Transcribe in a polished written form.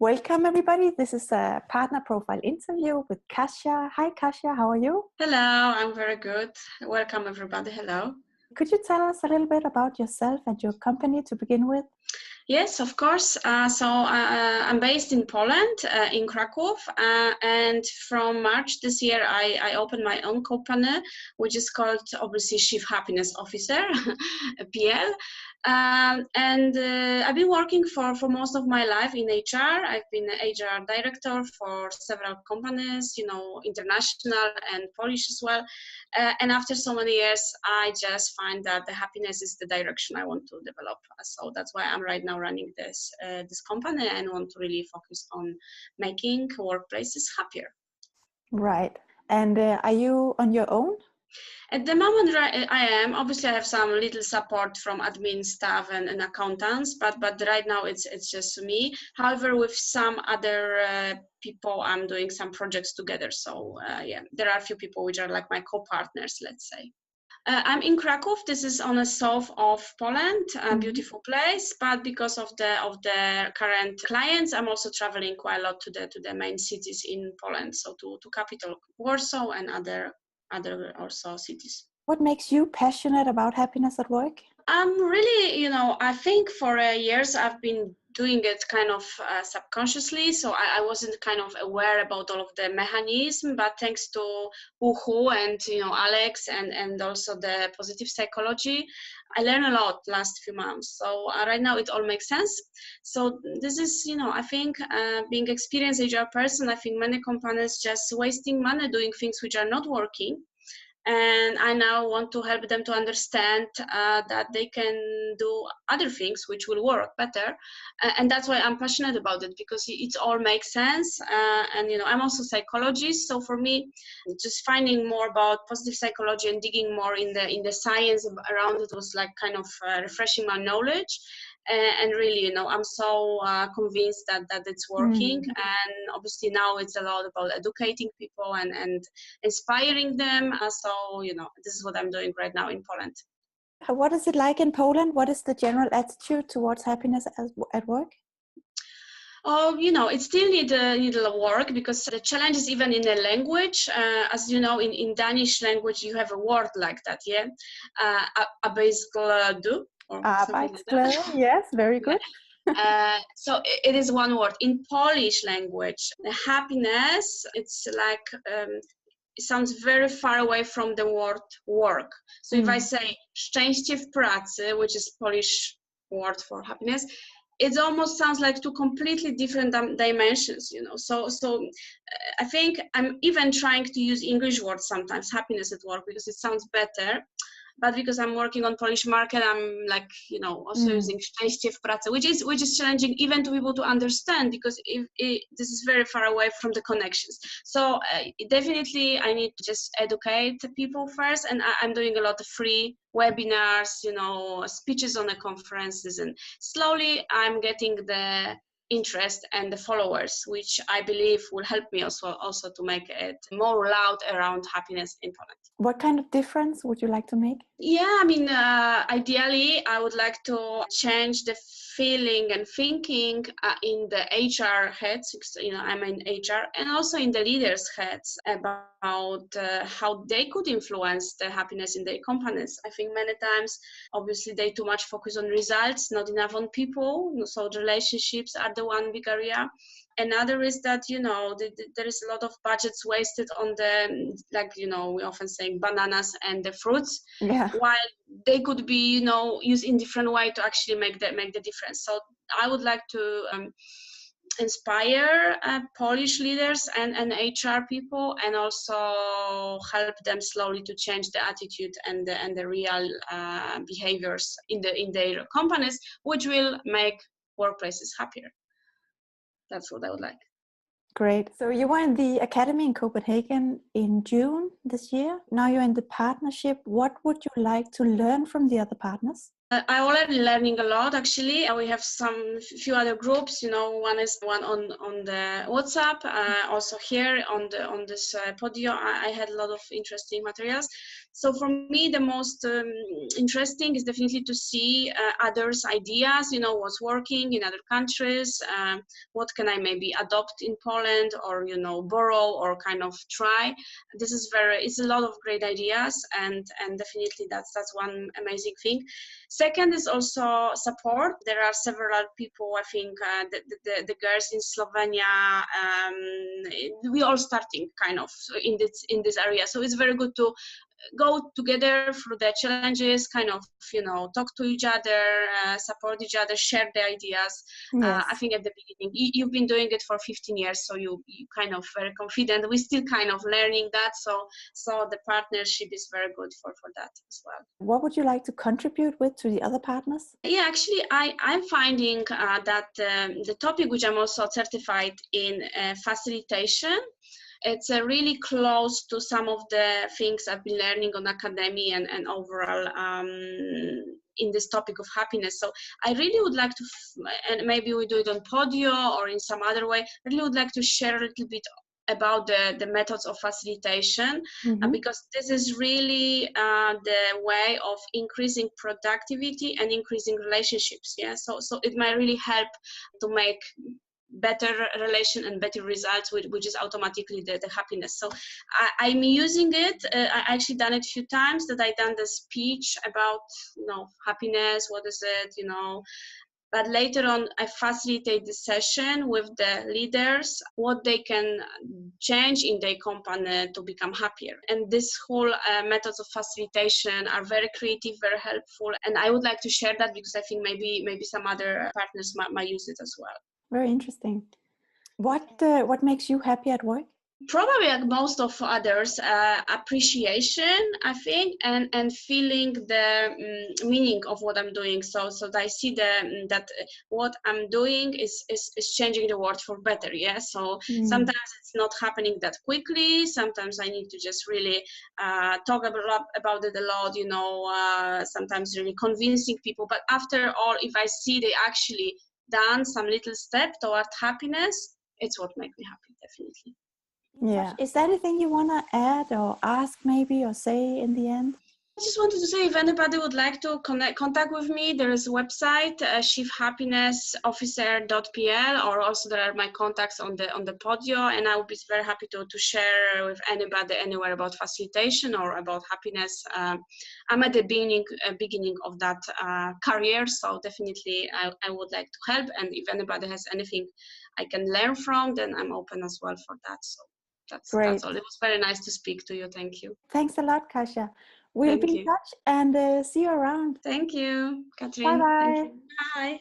Welcome everybody. This is a partner profile interview with Kasia. Hi Kasia, how are you? Hello, I'm very good. Welcome everybody. Hello. Could you tell us a little bit about yourself and your company to begin with? Yes, of course. I'm based in Poland, in Krakow, and from March this year, I opened my own company, which is called obviously Chief Happiness Officer, PL. I've been working for most of my life in HR. I've been an HR director for several companies, international and Polish as well. And after so many years, I just find that the happiness is the direction I want to develop. So that's why I'm right now running this company and want to really focus on making workplaces happier. Right. And are you on your own? At the moment, I am. Obviously, I have some little support from admin staff and accountants, but right now it's just me. However, with some other people, I'm doing some projects together. So yeah, there are a few people which are like my co-partners, let's say. I'm in Krakow. This is on the south of Poland, a beautiful place. But because of the current clients, I'm also traveling quite a lot to the main cities in Poland. So to capital Warsaw and other also cities. What makes you passionate about happiness at work? I'm really, I think for years I've been doing it kind of subconsciously, so I wasn't kind of aware about all of the mechanism, but thanks to Whoohoo and Alex and also the positive psychology, I learned a lot last few months. So right now it all makes sense. So this is, I think being experienced HR person, I think many companies just wasting money doing things which are not working. And I now want to help them to understand that they can do other things which will work better. And that's why I'm passionate about it, because it all makes sense. And I'm also a psychologist, so for me, just finding more about positive psychology and digging more in the science around it was like kind of refreshing my knowledge. And really, I'm so convinced that it's working. And obviously now it's a lot about educating people and inspiring them. So, this is what I'm doing right now in Poland. What is it like in Poland? What is the general attitude towards happiness at work? Oh, it still need a little work, because the challenge is even in the language. As you know, in Danish language, you have a word like that, yeah? Arbejdsglæde. Arbejdsglæde, yes, very good. So it is one word. In Polish language, the happiness, it's like, it sounds very far away from the word work. So if I say szczęście w pracy, which is Polish word for happiness, it almost sounds like two completely different dimensions, So I think I'm even trying to use English words sometimes, happiness at work, because it sounds better. But because I'm working on Polish market, I'm like, also using szczęście w pracy, which is challenging even to be able to understand, because this is very far away from the connections. So definitely I need to just educate people first. And I'm doing a lot of free webinars, speeches on the conferences, and slowly I'm getting the interest and the followers, which I believe will help me also to make it more loud around happiness in Poland. What kind of difference would you like to make? Yeah, I mean, ideally, I would like to change the feeling and thinking in the HR heads, I'm in HR, and also in the leaders' heads about how they could influence the happiness in their companies. I think many times, obviously, they too much focus on results, not enough on people. So the relationships are the one big area. Another is that, there is a lot of budgets wasted on the, we often say bananas and the fruits, while they could be, used in different way to actually make the difference. So I would like to inspire Polish leaders and HR people, and also help them slowly to change the attitude and the real behaviors in their companies, which will make workplaces happier. That's what I would like. Great. So you were in the Academy in Copenhagen in June this year. Now you're in the partnership. What would you like to learn from the other partners? I already learning a lot actually. We have some few other groups. One is one on the WhatsApp. Also here on this podium, I had a lot of interesting materials. So for me, the most interesting is definitely to see others' ideas. What's working in other countries. What can I maybe adopt in Poland, or borrow or kind of try. It's a lot of great ideas, and definitely that's one amazing thing. Second is also support. There are several people, I think, the girls in Slovenia, we all starting kind of in this area. So it's very good to go together through the challenges, kind of, talk to each other, support each other, share the ideas. Yes. I think at the beginning, you've been doing it for 15 years, so you kind of very confident. We're still kind of learning that, so the partnership is very good for that as well. What would you like to contribute with to the other partners? Yeah, actually, I'm finding that the topic which I'm also certified in facilitation, it's really close to some of the things I've been learning on academy and overall in this topic of happiness. So I really would like to, and maybe we do it on Podio or in some other way, I really would like to share a little bit about the methods of facilitation, because this is really the way of increasing productivity and increasing relationships. Yeah, so it might really help to make better relation and better results, which is automatically the happiness. So I'm using it. I actually done it a few times, that I done the speech about happiness, what is it, but later on I facilitate the session with the leaders, what they can change in their company to become happier. And this whole methods of facilitation are very creative, very helpful, and I would like to share that because I think maybe some other partners might use it as well. Very interesting. What makes you happy at work? Probably, like most of others, appreciation, I think, and feeling the meaning of what I'm doing. So that I see that what I'm doing is changing the world for better. Yeah. So sometimes it's not happening that quickly. Sometimes I need to just really talk about it a lot. Sometimes really convincing people. But after all, if I see they actually done some little step toward happiness, it's what makes me happy, definitely. Yeah. Is there anything you want to add or ask maybe or say in the end? I just wanted to say, if anybody would like to contact with me, there is a website, chiefhappinessofficer.pl, or also there are my contacts on the Podio, and I would be very happy to share with anybody anywhere about facilitation or about happiness. I'm at the beginning of that career, so definitely I would like to help, and if anybody has anything I can learn from, then I'm open as well for that. So that's all. It was very nice to speak to you. Thank you. Thanks a lot, Kasia. We'll be in touch and see you around. Thank you, Katrin. Bye-bye. Thank you. Bye.